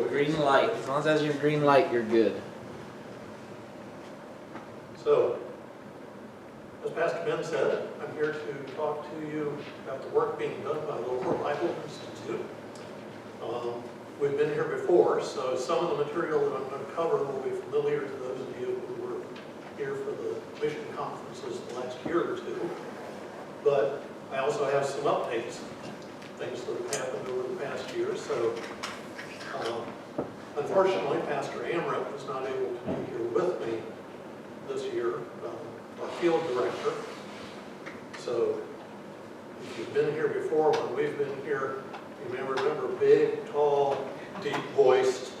Green light. As long as that's your green light, you're good. So, as Pastor Ben said, I'm here to talk to you about the work being done by the Lower Bible Institute. We've been here before, so some of the material that I'm going to cover will be familiar to those of you who were here for the mission conferences the last year or two. But I also have some updates, things that have happened over the past year. So, unfortunately, Pastor Amrit was not able to be here with me this year, our field director. So, if you've been here before, when we've been here, you may remember big, tall, deep-voiced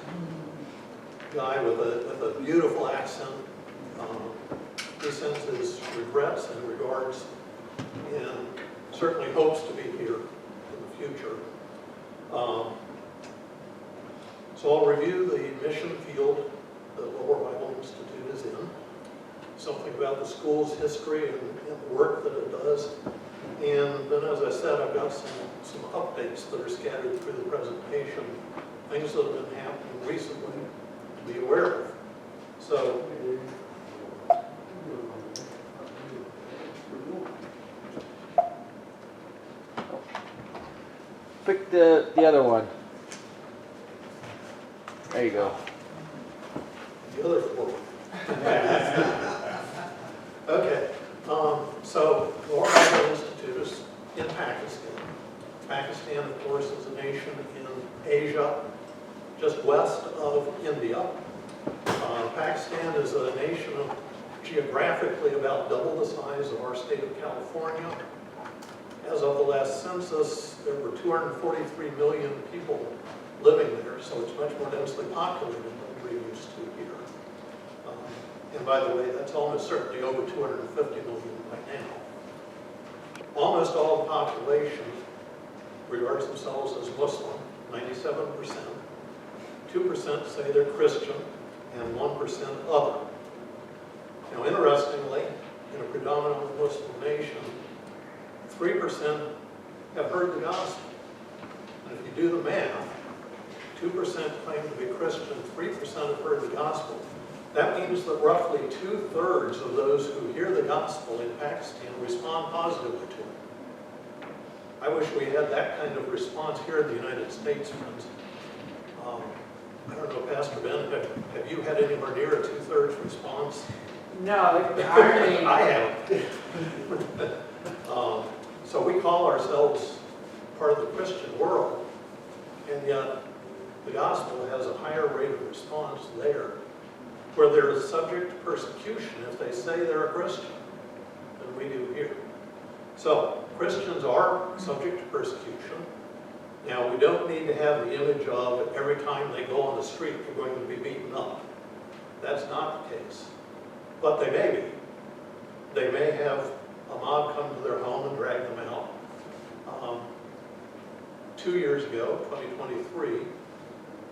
guy with a beautiful accent. He sends his regrets and regards and certainly hopes to be here in the future. So I'll review the mission field that Lower Bible Institute is in, something about the school's history and the work that it does. And then, as I said, I've got some updates that are scattered through the presentation, things that have been happening recently to be aware of. So, Pick the other one. There you go. the other four. Okay, so Lower Bible Institute is in Pakistan. Pakistan, of course, is a nation in Asia, just west of India. Pakistan is a nation of geographically about double the size of our state of California. As of the last census, there were 243 million people living there, so it's much more densely populated than we're used to here. And by the way, that's almost certainly over 250 million by now. Almost all the population regards themselves as Muslim, 97%. 2% say they're Christian, and 1% other. Now, interestingly, in a predominantly Muslim nation, 3% have heard the gospel. And if you do the math, 2% claim to be Christian, 3% have heard the gospel. That means that roughly 2/3 of those who hear the gospel in Pakistan respond positively to it. I wish we had that kind of response here in the United States, friends. I don't know, Pastor Ben, have you had anywhere near a 2/3 response? No, the irony. I have. So we call ourselves part of the Christian world, and yet the gospel has a higher rate of response there, where they're subject to persecution if they say they're a Christian, than we do here. So Christians are subject to persecution. Now, we don't need to have the image of every time they go on the street they're going to be beaten up. That's not the case. But they may be. They may have a mob come to their home and drag them out. 2 years ago, 2023,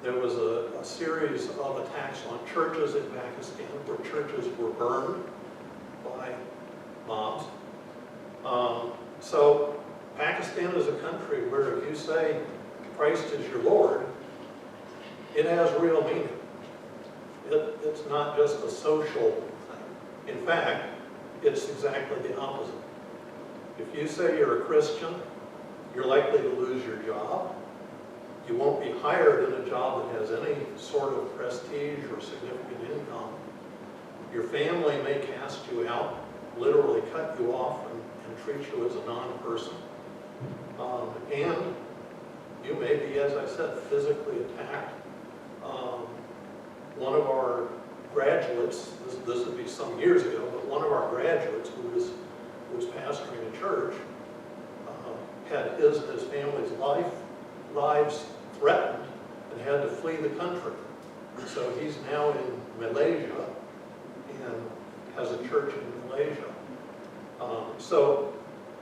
there was a series of attacks on churches in Pakistan where churches were burned by mobs. So Pakistan is a country where if you say Christ is your Lord, it has real meaning. It's not just a social thing. In fact, it's exactly the opposite. If you say you're a Christian, you're likely to lose your job. You won't be hired in a job that has any sort of prestige or significant income. Your family may cast you out, literally cut you off and treat you as a non-person. And you may be, as I said, physically attacked. One of our graduates, this would be some years ago, but one of our graduates who was pastoring a church had his and his family's lives threatened and had to flee the country. So he's now in Malaysia and has a church in Malaysia. So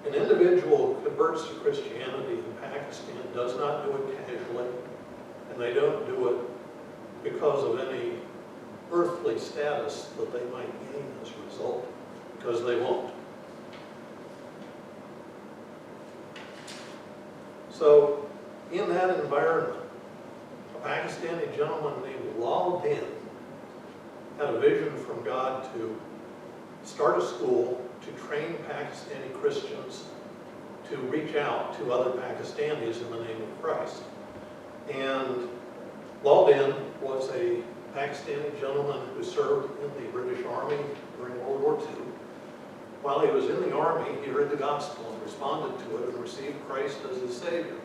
an individual who converts to Christianity in Pakistan does not do it casually, and they don't do it because of any earthly status that they might gain as a result, because they won't. So in that environment, a Pakistani gentleman named Lal Din had a vision from God to start a school to train Pakistani Christians to reach out to other Pakistanis in the name of Christ. And Lal Din was a Pakistani gentleman who served in the British Army during World War II. While he was in the Army, he heard the gospel and responded to it and received Christ as his Savior.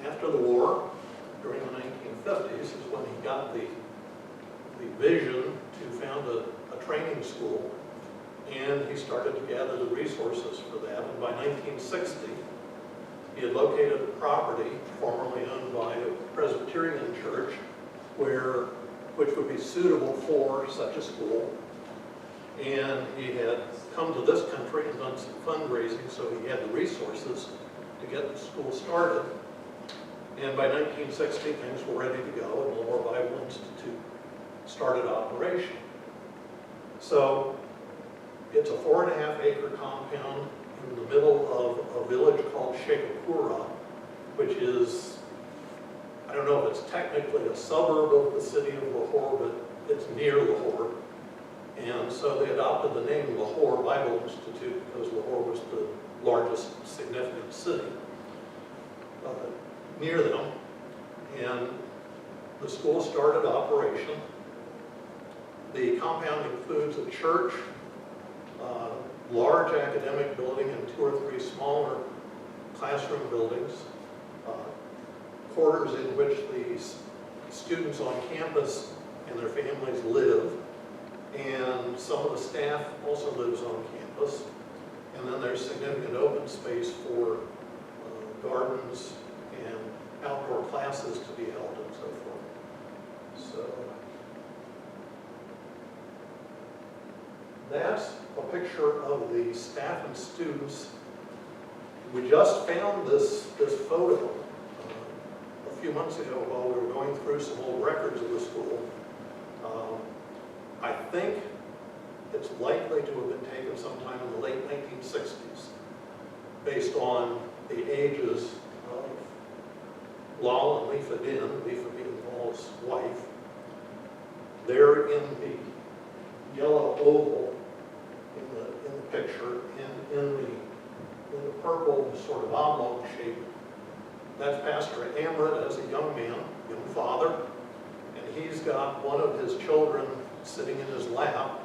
After the war, during the 1950s, is when he got the vision to found a training school, and he started to gather the resources for that. And by 1960, he had located a property formerly owned by a Presbyterian church which would be suitable for such a school. And he had come to this country and done some fundraising, so he had the resources to get the school started. And by 1960, things were ready to go, and the Lower Bible Institute started operation. So it's a 4.5-acre compound in the middle of a village called Sheikhupura, which is, I don't know if it's technically a suburb of the city of Lahore, but it's near Lahore. And so they adopted the name Lahore Bible Institute because Lahore was the largest significant city near them. And the school started operation. The compound includes a church, large academic building, and 2 or 3 smaller classroom buildings, quarters in which the students on campus and their families live, and some of the staff also lives on campus. And then there's significant open space for gardens and outdoor classes to be held and so forth. So that's a picture of the staff and students. We just found this photo a few months ago while we were going through some old records of the school. I think it's likely to have been taken sometime in the late 1960s, based on the ages of Lal and Lefa Din, Lefa being Lal's wife. They're in the yellow oval in the picture, and in the purple sort of oblong shape, that's Pastor Amrit as a young man, young father, and he's got one of his children sitting in his lap,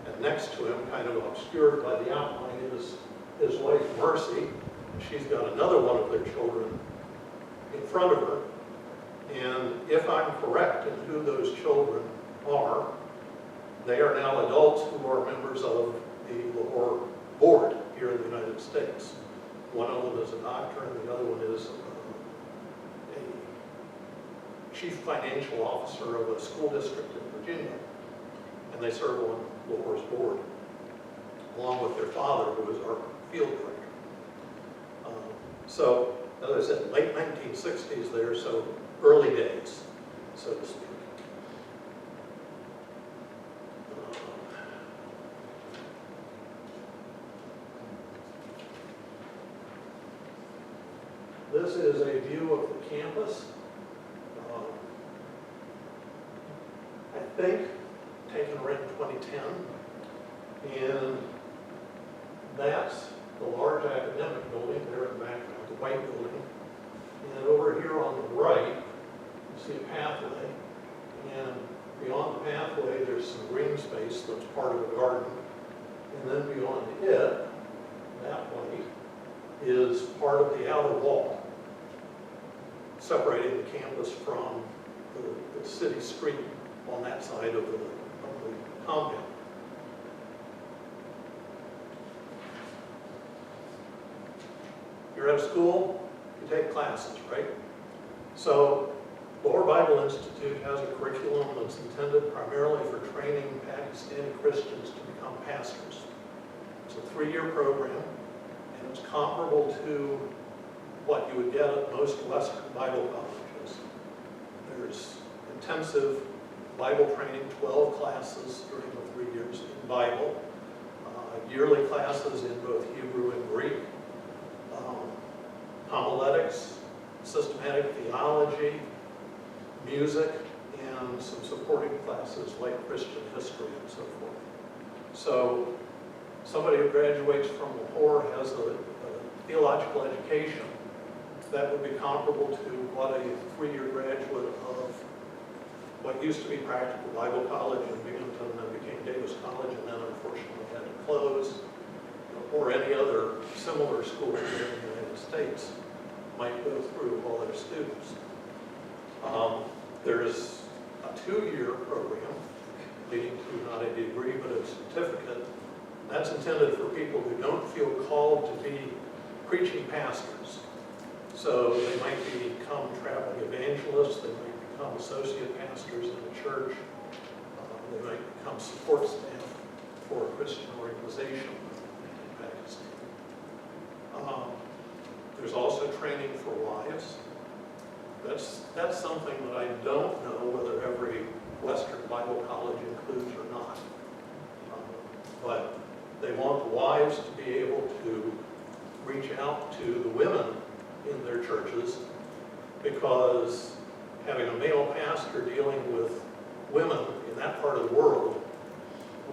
and next to him, kind of obscured by the outline, is his wife Mercy. She's got another one of their children in front of her. And if I'm correct in who those children are, they are now adults who are members of the Lahore board here in the United States. One of them is a doctor, and the other one is a chief financial officer of a school district in Virginia. And they serve on Lahore's board, along with their father, who is our field director. So, as I said, late 1960s there, so early days, so to speak. This is a view of the campus. I think taken around 2010, and that's the large academic building there in the background, the white building. And over here on the right, you see a pathway, and beyond the pathway there's some green space that's part of a garden, and then beyond it, that way, is part of the outer wall, separating the campus from the city street on that side of the compound. You're at school, you take classes, right? So, Lower Bible Institute has a curriculum that's intended primarily for training Pakistani Christians to become pastors. It's a 3-year program, and it's comparable to what you would get at most Western Bible colleges. There's intensive Bible training, 12 classes during the 3 years in Bible, yearly classes in both Hebrew and Greek, homiletics, systematic theology, music, and some supporting classes like Christian history and so forth. So somebody who graduates from Lahore has a theological education that would be comparable to what a 3-year graduate of what used to be Practical Bible College in Binghamton and then became Davis College and then unfortunately had to close, or any other similar school here in the United States might go through all their students. There's a 2-year program leading to not a degree but a certificate. That's intended for people who don't feel called to be preaching pastors. So they might become traveling evangelists, they might become associate pastors in a church, they might become support staff for a Christian organization in Pakistan. There's also training for wives. That's something that I don't know whether every Western Bible college includes or not. But they want the wives to be able to reach out to the women in their churches, because having a male pastor dealing with women in that part of the world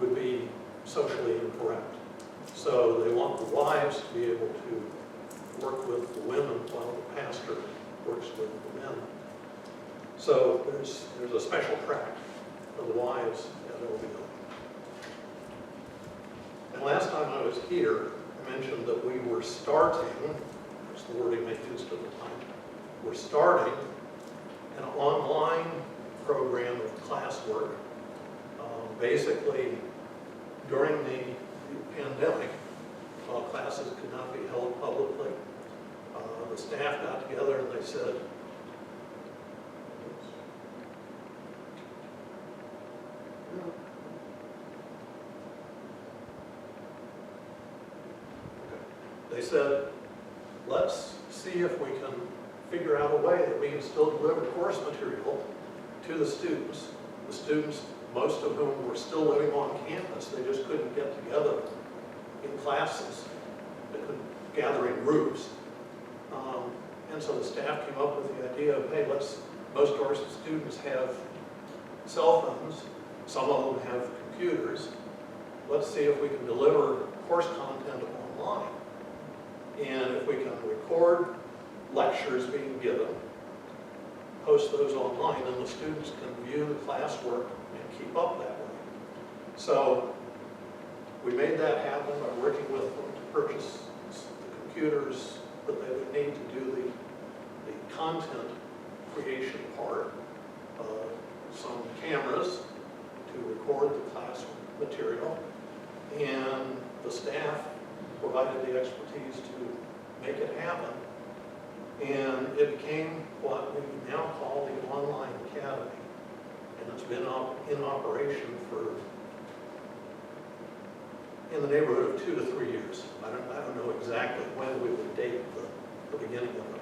would be socially incorrect. So they want the wives to be able to work with the women while the pastor works with the men. So there's a special track for the wives at LBI. And last time I was here, I mentioned that we were starting, that's the word he made use of at the time, we're starting an online program of classwork. Basically, during the pandemic, while classes could not be held publicly, the staff got together and they said, let's see if we can figure out a way that we can still deliver course material to the students. The students, most of whom were still living on campus, they just couldn't get together in classes. They couldn't gather in groups. And so the staff came up with the idea of, hey, most of our students have cell phones, some of them have computers. Let's see if we can deliver course content online. And if we can record lectures being given, post those online, and the students can view the classwork and keep up that way. So we made that happen by working with them to purchase the computers that they would need to do the content creation part, some cameras to record the class material, and the staff provided the expertise to make it happen. And it became what we now call the Online Academy. And it's been in operation for in the neighborhood of 2 to 3 years. I don't know exactly when we would date the beginning of it.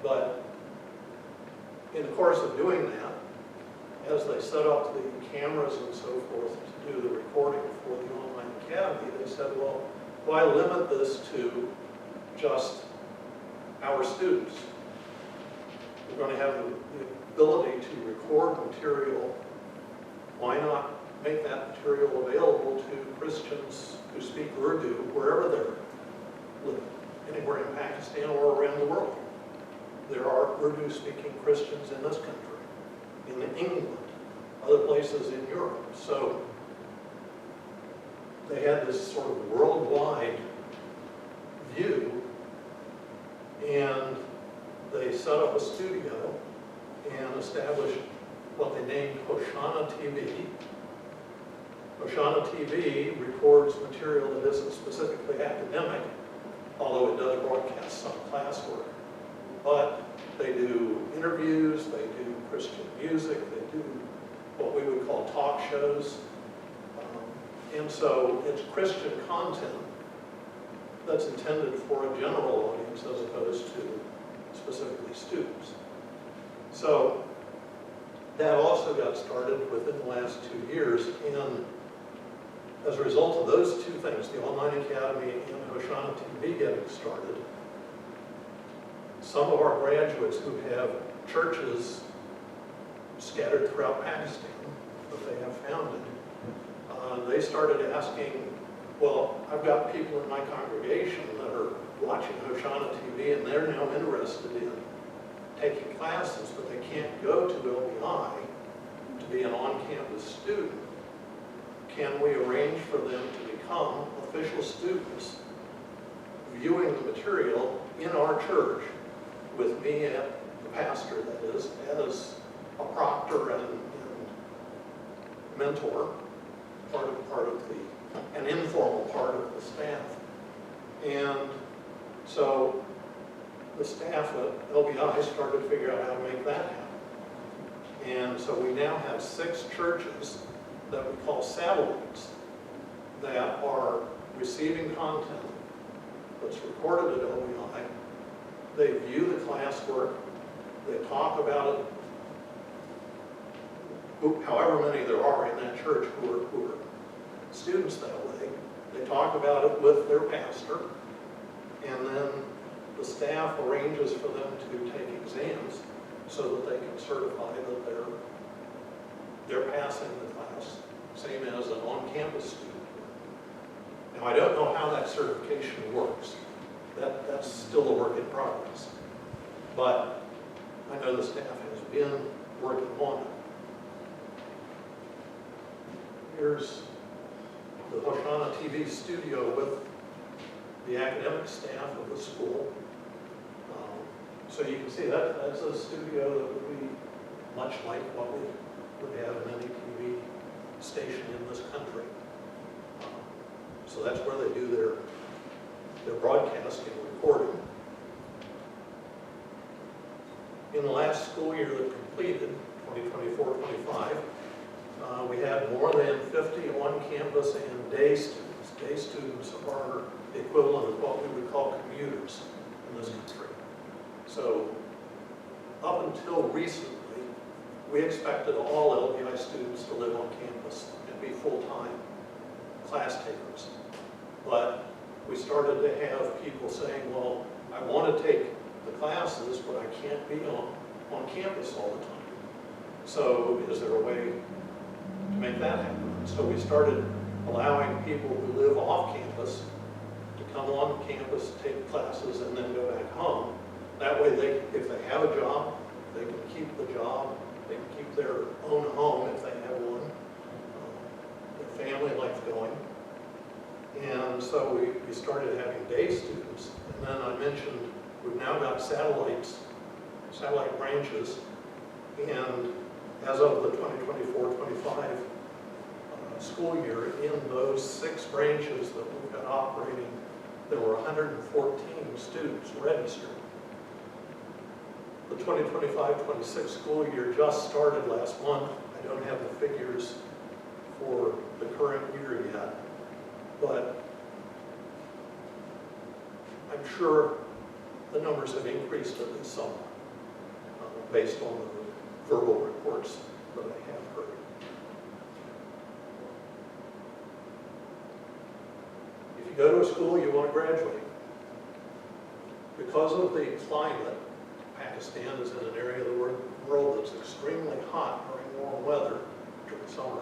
But in the course of doing that, as they set up the cameras and so forth to do the recording for the Online Academy, they said, well, why limit this to just our students? We're going to have the ability to record material. Why not make that material available to Christians who speak Urdu wherever they're living, anywhere in Pakistan or around the world? There are Urdu-speaking Christians in this country, in England, other places in Europe. So they had this sort of worldwide view, and they set up a studio and established what they named Hoshana TV. Hoshana TV records material that isn't specifically academic, although it does broadcast some classwork. But they do interviews, they do Christian music, they do what we would call talk shows. And so it's Christian content that's intended for a general audience as opposed to specifically students. So that also got started within the last 2 years, and as a result of those two things, the Online Academy and Hoshana TV getting started, some of our graduates who have churches scattered throughout Pakistan that they have founded. They started asking, well, I've got people in my congregation that are watching Hoshana TV and they're now interested in taking classes, but they can't go to LBI to be an on-campus student. Can we arrange for them to become official students viewing the material in our church with me and the pastor, that is, as a proctor and mentor, part of an informal part of the staff. And so the staff at LBI started to figure out how to make that happen. And so we now have 6 churches that we call satellites that are receiving content that's recorded at LBI. They view the classwork, they talk about it, however many there are in that church who are students that way. They talk about it with their pastor, and then the staff arranges for them to take exams so that they can certify that they're passing the class, same as an on-campus student. Now, I don't know how that certification works. That's still a work in progress. But I know the staff has been working on it. Here's the Hoshana TV studio with the academic staff of the school. So you can see that's a studio that would be much like what we would have in any TV station in this country. So that's where they do their broadcasting and recording. In the last school year that completed, 2024-25, we had more than 50 on-campus and day students. Day students are the equivalent of what we would call commuters in this country. So up until recently, we expected all LBI students to live on campus and be full-time class takers. But we started to have people saying, well, I want to take the classes, but I can't be on campus all the time. So is there a way to make that happen? So we started allowing people who live off campus to come on campus, take classes, and then go back home. That way, if they have a job, they can keep the job, they can keep their own home if they have one, their family life going. And so we started having day students. And then I mentioned we've now got satellite branches. And as of the 2024-25 school year, in those 6 branches that we've got operating, there were 114 students registered. The 2025-26 school year just started last month. I don't have the figures for the current year yet, but I'm sure the numbers have increased at least somewhat based on the verbal reports that I have heard. If you go to a school, you want to graduate. Because of the climate, Pakistan is in an area of the world that's extremely hot during warm weather during summer.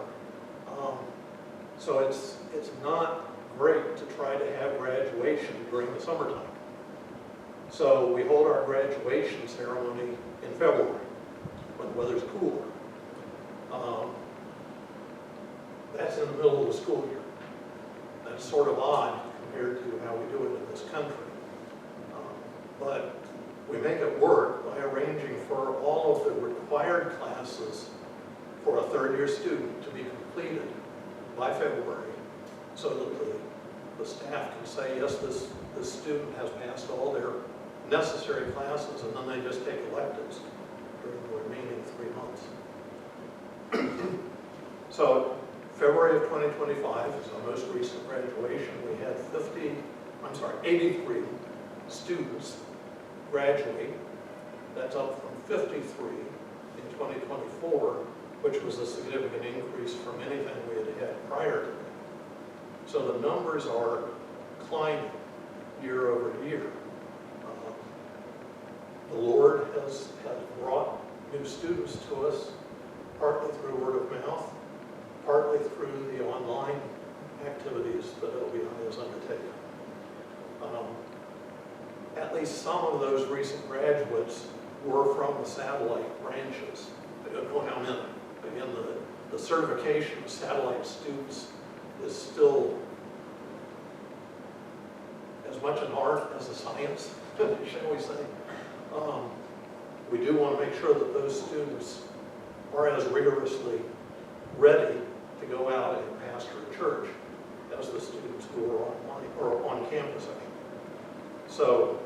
So it's not great to try to have graduation during the summertime. So we hold our graduation ceremony in February when the weather's cooler. That's in the middle of the school year. That's sort of odd compared to how we do it in this country. But we make it work by arranging for all of the required classes for a third-year student to be completed by February, so that the staff can say, yes, this student has passed all their necessary classes, and then they just take electives during the remaining 3 months. So February of 2025 is our most recent graduation. We had 83 students graduate. That's up from 53 in 2024, which was a significant increase from anything we had prior to that. So the numbers are climbing year over year. The Lord has brought new students to us partly through word of mouth, partly through the online activities that LBI has undertaken. At least some of those recent graduates were from the satellite branches. I don't know how many. Again, the certification of satellite students is still as much an art as a science, shall we say. We do want to make sure that those students are as rigorously ready to go out and pastor a church as the students who are online or on campus. So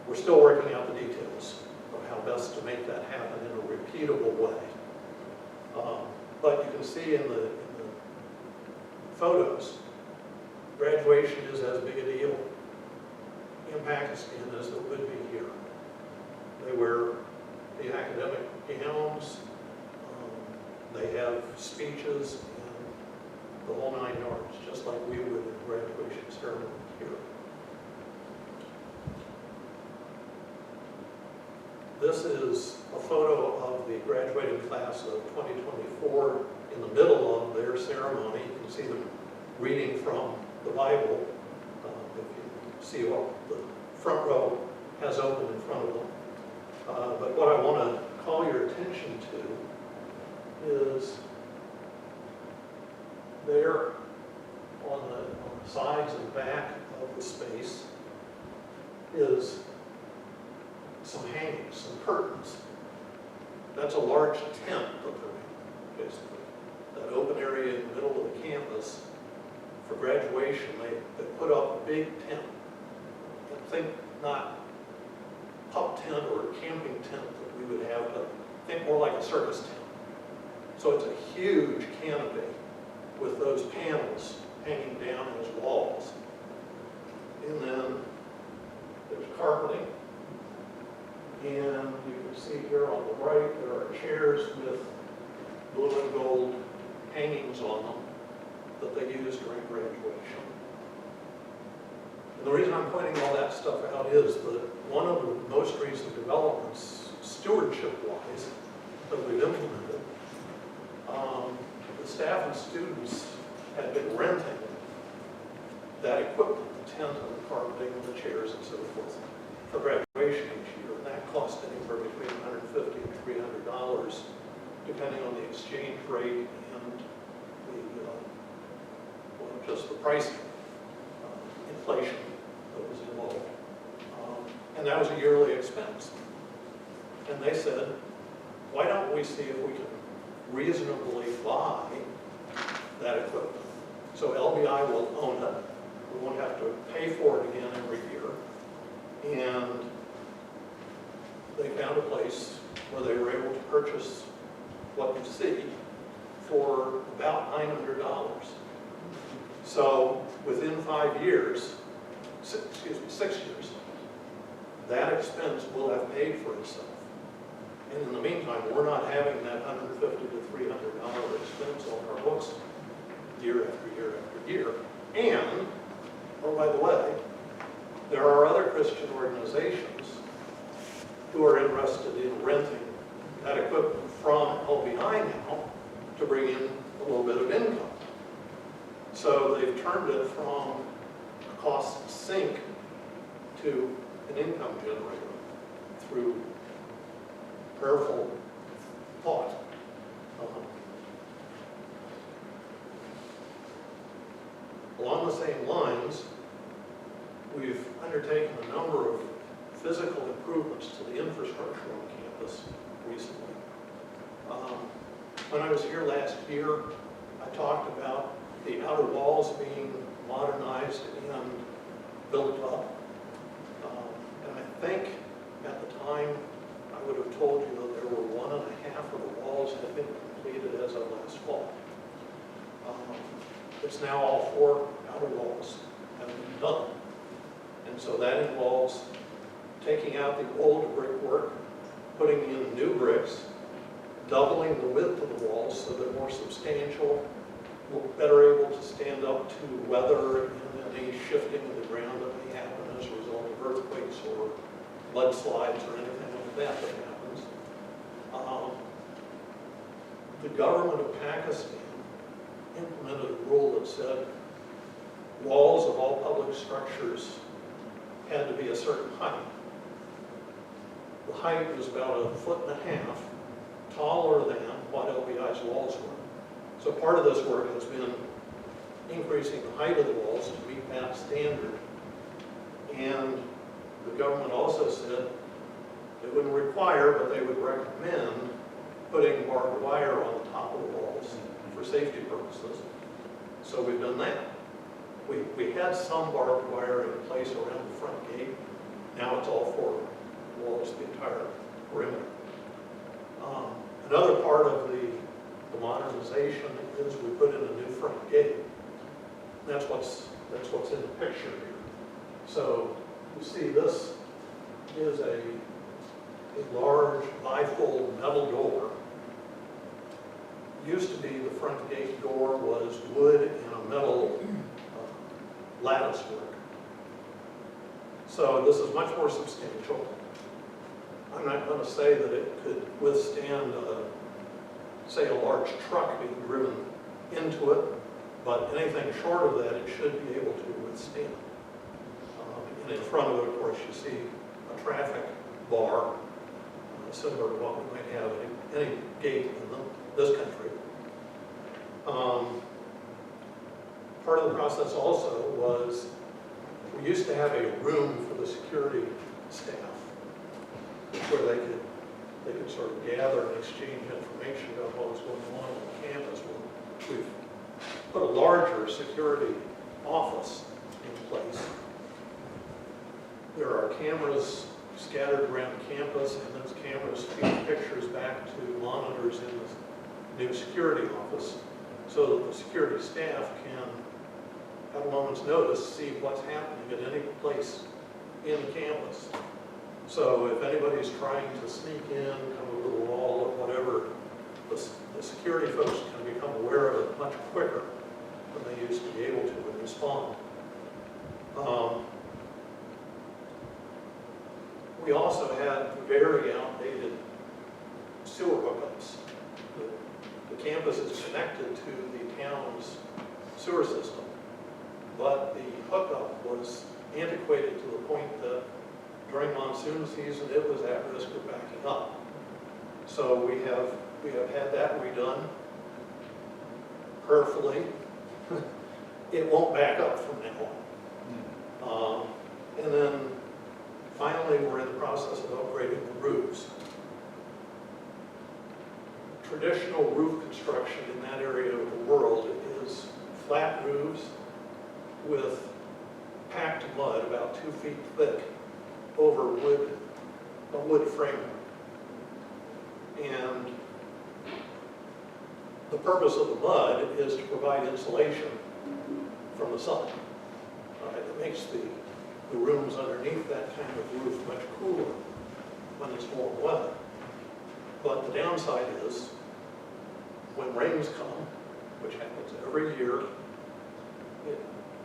we're still working out the details of how best to make that happen in a repeatable way. But you can see in the photos, graduation is as big a deal in Pakistan as it would be here. They wear the academic gowns, they have speeches, and the whole 9 yards, just like we would in graduation ceremony here. This is a photo of the graduating class of 2024 in the middle of their ceremony. You can see them reading from the Bible. If you see what the front row has open in front of them. But what I want to call your attention to is there on the sides and back of the space is some hangings, some curtains. That's a large tent that they're in, basically. That open area in the middle of the campus, for graduation, they put up a big tent. And think not pup tent or a camping tent that we would have, but think more like a circus tent. So it's a huge canopy with those panels hanging down as walls. And then there's carpeting. And you can see here on the right, there are chairs with blue and gold hangings on them that they use during graduation. And the reason I'm pointing all that stuff out is that one of the most recent developments, stewardship-wise, that we've implemented, the staff and students had been renting that equipment, the tent and the carpeting and the chairs and so forth, for graduation each year. And that cost anywhere between $150 and $300, depending on the exchange rate and just the pricing, inflation that was involved. And that was a yearly expense. And they said, why don't we see if we can reasonably buy that equipment? So LBI will own it. We won't have to pay for it again every year. And they found a place where they were able to purchase what you see for about $900. So within 5 years, 6 years, that expense will have paid for itself. And in the meantime, we're not having that $150 to $300 expense on our books year after year after year. And, oh, by the way, there are other Christian organizations who are interested in renting that equipment from LBI now to bring in a little bit of income. So they've turned it from a cost sink to an income generator through prayerful thought. Along the same lines, we've undertaken a number of physical improvements to the infrastructure on campus recently. When I was here last year, I talked about the outer walls being modernized and built up. And I think at the time I would have told you that there were 1.5 of the walls had been completed as of last fall. It's now all 4 outer walls have been done. And so that involves taking out the old brickwork, putting in new bricks, doubling the width of the walls so they're more substantial, better able to stand up to weather and any shifting of the ground that may happen as a result of earthquakes or mudslides or anything like that happens. the government of Pakistan implemented a rule that said walls of all public structures had to be a certain height. The height was about 1.5 feet taller than what LBI's walls were. So part of this work has been increasing the height of the walls to meet that standard. And the government also said they wouldn't require, but they would recommend putting barbed wire on the top of the walls for safety purposes. So we've done that. We had some barbed wire in place around the front gate. Now it's all four walls, the entire perimeter. Another part of the modernization is we put in a new front gate. That's what's in the picture here. So you see this is a large bifold metal door. Used to be the front gate door was wood and a metal lattice work. So this is much more substantial. I'm not going to say that it could withstand, say, a large truck being driven into it, but anything short of that, it should be able to withstand. And in front of it, of course, you see a traffic bar, similar to what we might have at any gate in this country. Part of the process also was we used to have a room for the security staff where they could sort of gather and exchange information about what was going on campus. We've put a larger security office in place. There are cameras scattered around campus, and those cameras feed pictures back to monitors in the new security office so that the security staff can, at a moment's notice, see what's happening at any place in campus. So if anybody's trying to sneak in, come over the wall or whatever, the security folks can become aware of it much quicker than they used to be able to and respond. We also had very outdated sewer hookups. The campus is connected to the town's sewer system, but the hookup was antiquated to the point that during monsoon season it was at risk of backing up. So we have had that redone. Prayerfully, it won't back up from now on. And then finally, we're in the process of upgrading the roofs. Traditional roof construction in that area of the world is flat roofs with packed mud about 2 feet thick over a wood framework. And the purpose of the mud is to provide insulation from the sun. It makes the rooms underneath that kind of roof much cooler when it's warm weather. But the downside is when rains come, which happens every year,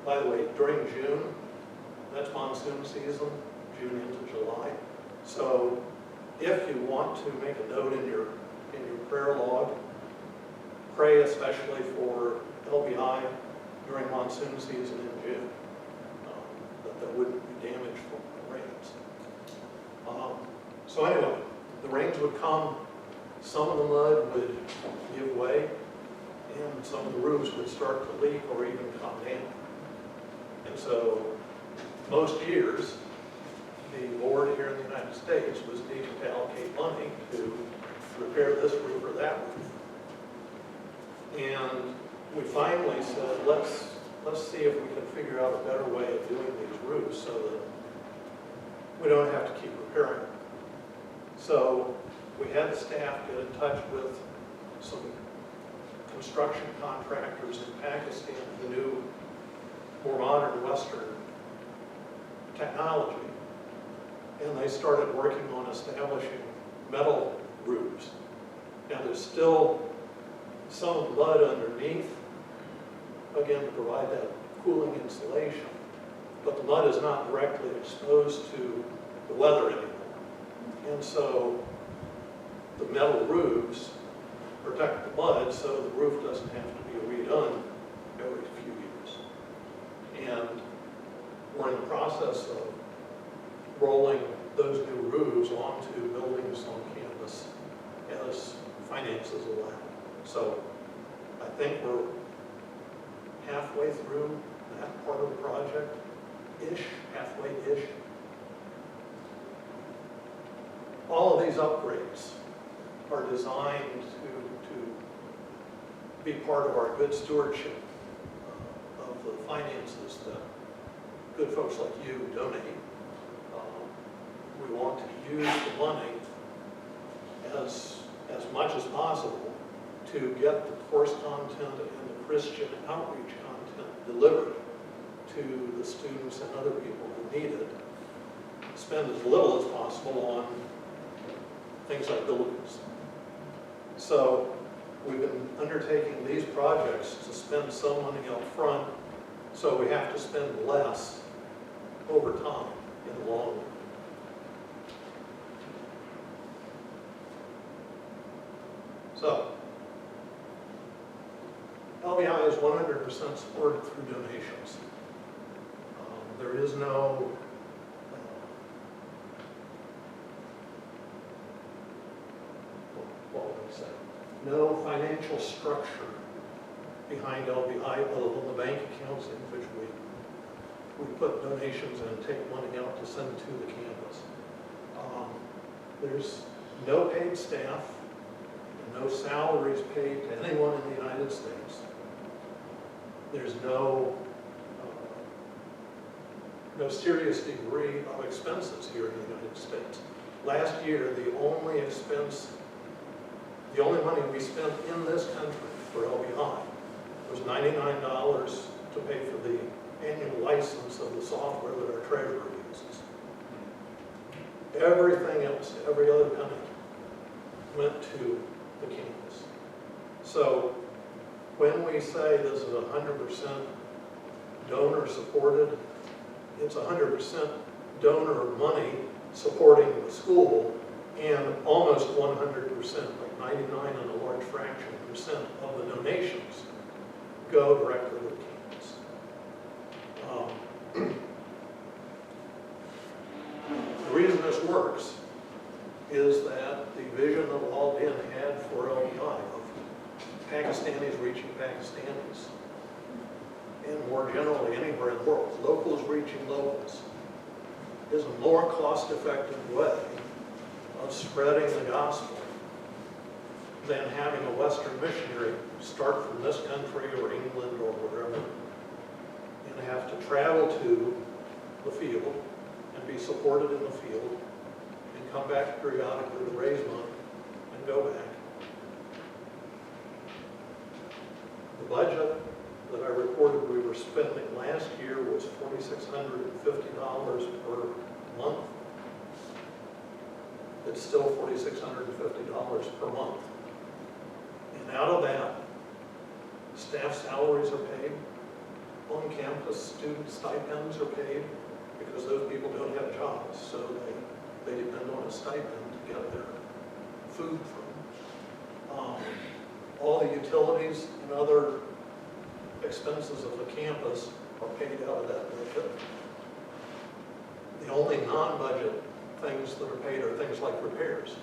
by the way, during June, that's monsoon season, June into July. So if you want to make a note in your prayer log, pray especially for LBI during monsoon season in June, that there wouldn't be damage from the rains. So anyway, the rains would come, some of the mud would give way, and some of the roofs would start to leak or even come down. And so most years, the board here in the United States was needing to allocate money to repair this roof or that roof. And we finally said, let's see if we can figure out a better way of doing these roofs so that we don't have to keep repairing them. So we had the staff get in touch with some construction contractors in Pakistan who knew more modern Western technology. And they started working on establishing metal roofs. Now there's still some mud underneath, again, to provide that cooling insulation. But the mud is not directly exposed to the weather anymore. And so the metal roofs protect the mud so the roof doesn't have to be redone every few years. And we're in the process of rolling those new roofs onto buildings on campus as finances allow. So I think we're halfway through that part of the project-ish, halfway-ish. All of these upgrades are designed to be part of our good stewardship of the finances that good folks like you donate. We want to use the money as much as possible to get the course content and the Christian outreach content delivered to the students and other people who need it. Spend as little as possible on things like buildings. So we've been undertaking these projects to spend some money up front, so we have to spend less over time in the long run. So, LBI is 100% supported through donations. There is no what would I say? No financial structure behind LBI other than the bank accounts in which we put donations and take money out to send to the campus. There's no paid staff, and no salaries paid to anyone in the United States. There's no serious degree of expenses here in the United States. Last year, the only money we spent in this country for LBI was $99 to pay for the annual license of the software that our treasurer uses. Everything else, every other penny, went to the campus. So when we say this is 100% donor supported, it's 100% donor money supporting the school, and almost 100%, like 99 and a large fraction percent of the donations go directly to the campus. The reason this works is that the vision that Al-Din had for LBI of Pakistanis reaching Pakistanis, and more generally anywhere in the world, locals reaching locals, is a more cost-effective way of spreading the gospel than having a Western missionary start from this country or England or wherever and have to travel to the field and be supported in the field and come back periodically to raise money and go back. The budget that I reported we were spending last year was $4,650 per month. It's still $4,650 per month. And out of that, staff salaries are paid, on-campus student stipends are paid, because those people don't have jobs, so they depend on a stipend to get their food from. All the utilities and other expenses of the campus are paid out of that budget. The only non-budget things that are paid are things like repairs.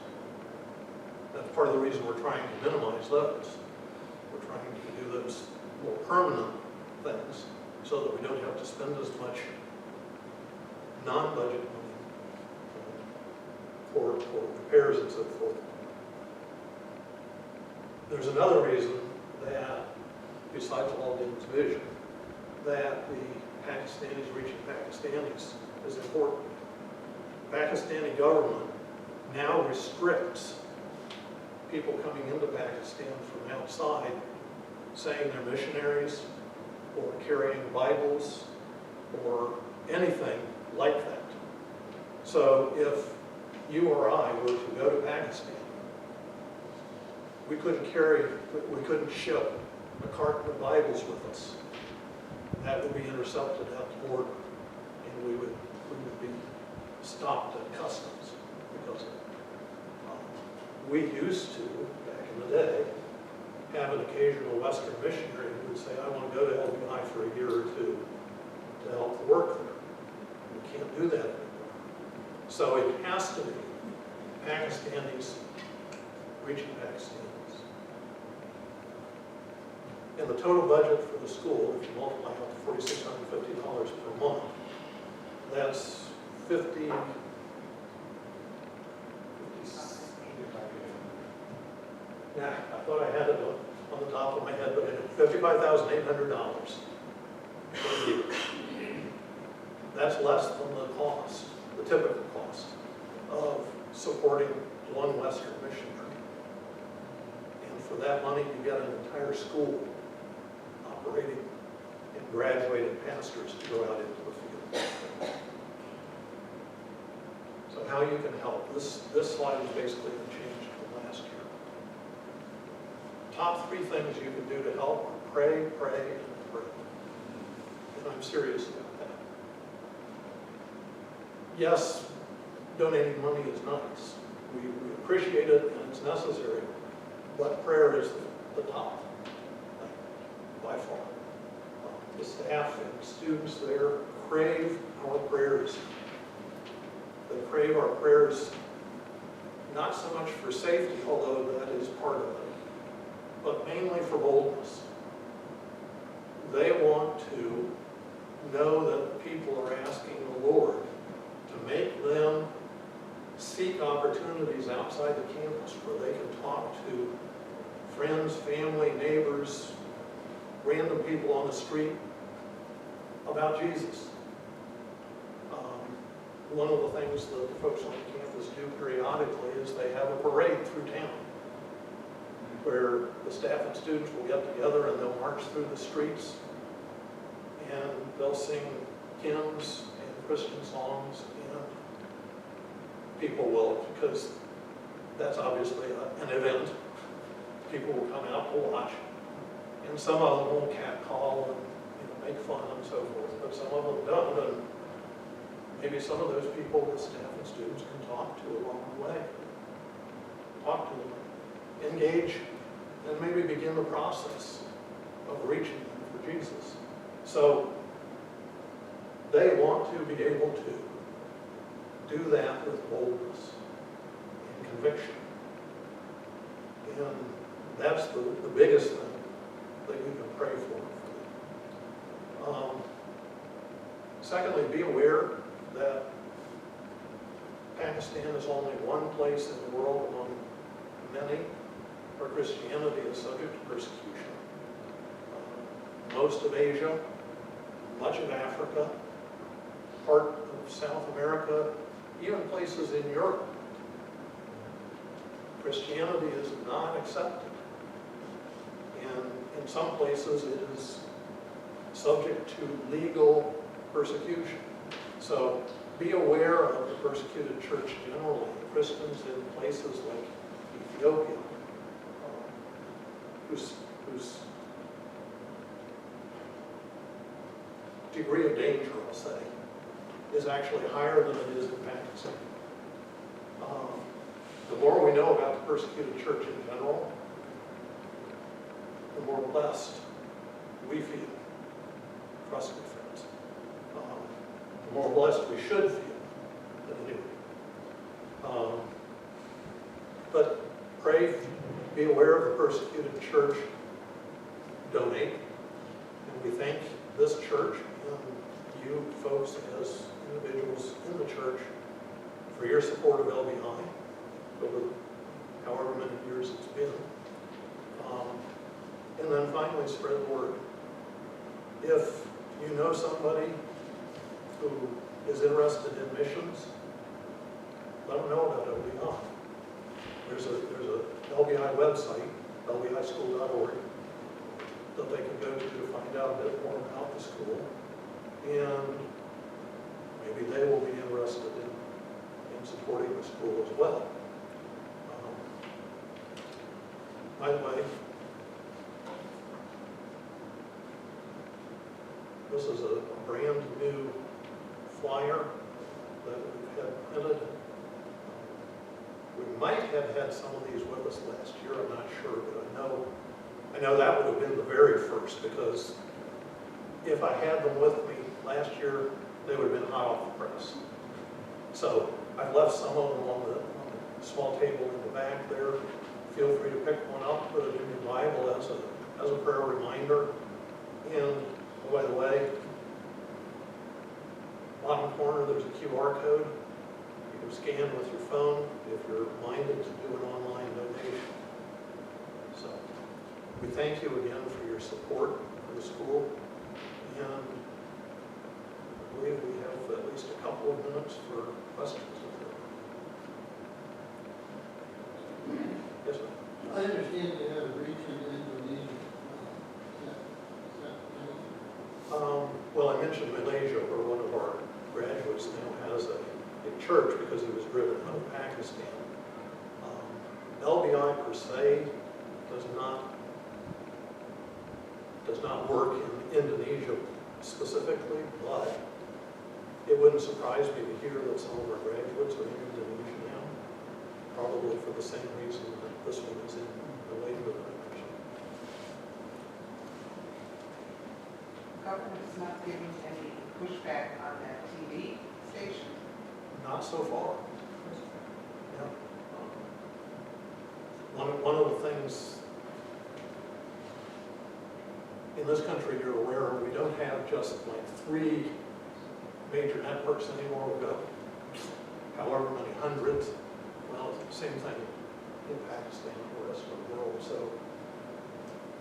That's part of the reason we're trying to minimize those. We're trying to do those more permanent things so that we don't have to spend as much non-budget money for repairs and so forth. There's another reason that, besides Al-Din's vision, that the Pakistanis reaching Pakistanis is important. The Pakistani government now restricts people coming into Pakistan from outside saying they're missionaries or carrying Bibles or anything like that. So if you or I were to go to Pakistan, we couldn't ship a carton of Bibles with us. That would be intercepted at the border, and we would be stopped at customs because of it. We used to, back in the day, occasional Western missionary who would say, I want to go to LBI for a year or two to help the work there. We can't do that anymore. So it has to be Pakistanis reaching Pakistanis. And the total budget for the school, if you multiply out to $4,650 per month, that's 50. Yeah, I thought I had it on the top of my head, but $55,800 for a year. That's less than the cost, the typical cost of supporting one Western missionary. And for that money, you get an entire school operating and graduated pastors to go out into the field. So how you can help, this slide is basically the change from last year. Top 3 things you can do to help are pray, pray, and pray. And I'm serious about that. Yes, donating money is nice. We appreciate it and it's necessary, but prayer is the top thing, by far. The staff and students there crave our prayers. They crave our prayers not so much for safety, although that is part of it, but mainly for boldness. They want to know that people are asking the Lord to make them seek opportunities outside the campus where they can talk to friends, family, neighbors, random people on the street about Jesus. One of the things that the folks on the campus do periodically is they have a parade through town where the staff and students will get together and they'll march through the streets and they'll sing hymns and Christian songs, and people will, because that's obviously an event, people will come out to watch, and some of them will catcall and make fun and so forth, but some of them don't, and maybe some of those people, the staff and students, can talk to along the way. Talk to them, engage, and maybe begin the process of reaching them for Jesus. So they want to be able to do that with boldness and conviction. And that's the biggest thing that you can pray for. Secondly, be aware that Pakistan is only one place in the world among many where Christianity is subject to persecution. Most of Asia, much of Africa, part of South America, even places in Europe, Christianity is not accepted. And in some places it is subject to legal persecution. So be aware of the persecuted church generally, Christians in places like Ethiopia, whose degree of danger, I'll say, is actually higher than it is in Pakistan. The more we know about the persecuted church in general, the more blessed we feel. Trust me, friends. The more blessed we should feel than anyway. But pray, be aware of the persecuted church, donate, and we thank this church and you folks as individuals in the church for your support of LBI over however many years it's been. And then finally, spread the word. If you know somebody who is interested in missions, let them know about LBI. There's a LBI website, lbischool.org, that they can go to find out a bit more about the school, and maybe they will be interested in supporting the school as well. By the way, this is a brand new flyer that we've had printed. We might have had some of these with us last year, I'm not sure, but I know that would have been the very first, because if I had them with me last year, they would have been hot off the press. So I've left some of them on the small table in the back there. Feel free to pick one up, put it in your Bible as a prayer reminder. And oh, by the way, bottom corner there's a QR code. You can scan with your phone if you're minded to do an online donation. So we thank you again for your support for the school, and I believe we have at least a couple of minutes for questions. Yes, sir. I understand you have a reach in Indonesia. Is that right? Well, I mentioned Malaysia, where one of our graduates now has a church because he was driven out of Pakistan. LBI per se does not work in Indonesia specifically, but it wouldn't surprise me to hear that some of our graduates are in Indonesia now, probably for the same reason that this one is in Malaysia. Government's not giving any pushback on that TV station. Not so far. Yeah. One of the things in this country, you're aware, we don't have just like 3 major networks anymore. We've got however many hundreds. Well, it's the same thing in Pakistan and the rest of the world. So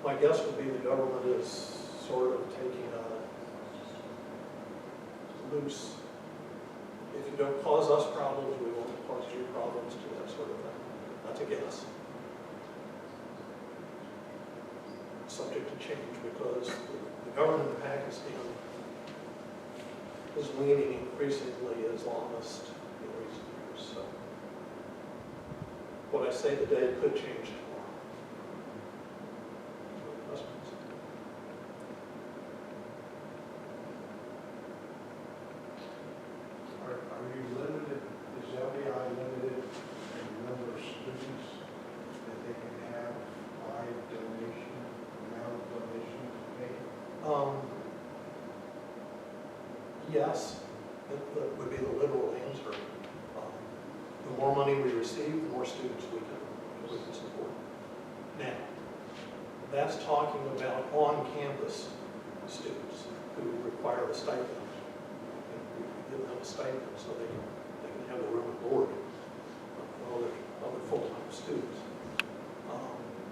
my guess would be the government is sort of taking a loose, if you don't cause us problems, we won't cause you problems, to that sort of thing. That's a guess. Subject to change, because the government of Pakistan is leaning increasingly Islamist in recent years. So what I say today could change tomorrow. Questions? Are you limited, is LBI limited in the number of students that they can have by donation, amount of donation made? Yes, that would be the literal answer. The more money we receive, the more students we can support. Now, that's talking about on-campus students who require a stipend. And we give them a stipend so they can have their room and board while they're other full-time students.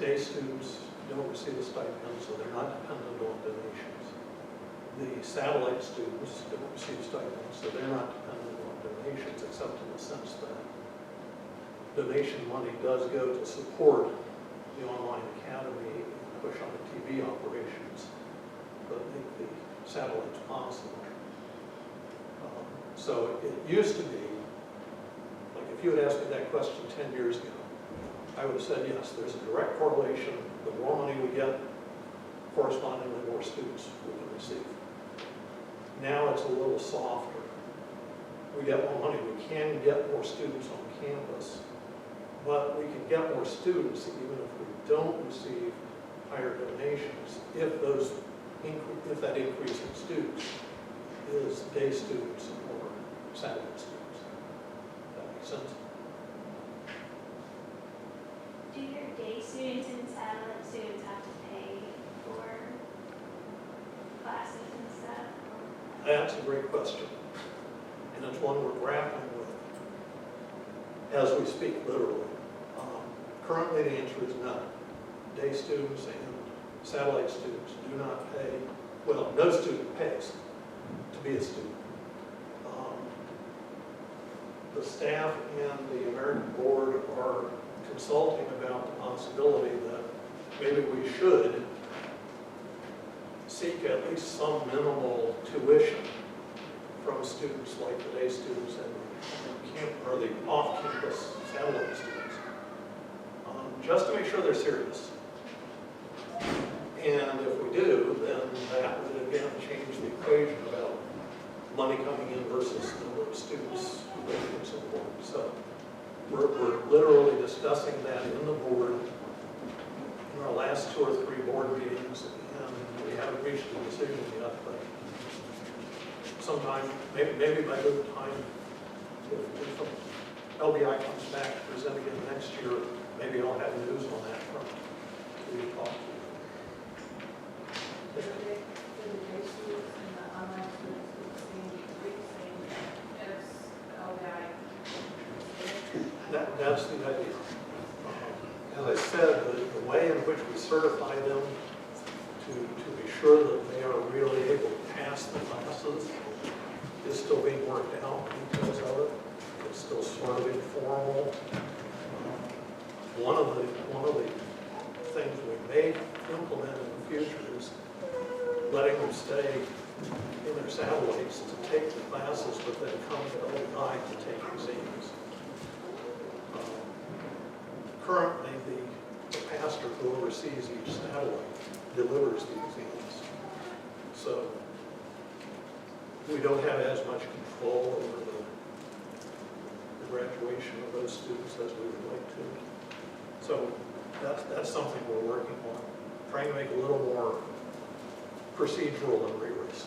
Day students don't receive a stipend, so they're not dependent on donations. The satellite students don't receive stipends, so they're not dependent on donations, except in the sense that donation money does go to support the online academy and push on the TV operations, but make the satellites possible. So it used to be, like if you had asked me that question 10 years ago, I would have said yes, there's a direct correlation. The more money we get, correspondingly more students we can receive. Now it's a little softer. We get more money, we can get more students on campus, but we can get more students even if we don't receive higher donations, if that increase in students is day students or satellite students. That makes sense? Do your day students and satellite students have to pay for classes and stuff? That's a great question. And it's one we're grappling with as we speak, literally. Currently, the answer is no. Day students and satellite students do not pay, well, no student pays to be a student. The staff and the American Board are consulting about the possibility that maybe we should seek at least some minimal tuition from students like the day students and the off-campus satellite students, just to make sure they're serious. And if we do, then that would again change the equation about money coming in versus the number of students who can support. So we're literally discussing that in the board. In our last 2 or 3 board sometime, maybe by the time, if LBI comes back to present again next year, maybe I'll have news on that from who you talk to. The day students and the online students do the same as LBI. That's the idea. As I said, the way in which we certify them to be sure that they are really able to pass the classes is still being worked out because of it. It's still sort of informal. One of the things we may implement in the future is letting them stay in their satellites to take the classes, but then come to LBI to take exams. Currently, the pastor who oversees each satellite delivers the exams. So we don't have as much control over the graduation of those students as we would like to. So that's something we're working on, trying to make it a little more procedural and rigorous.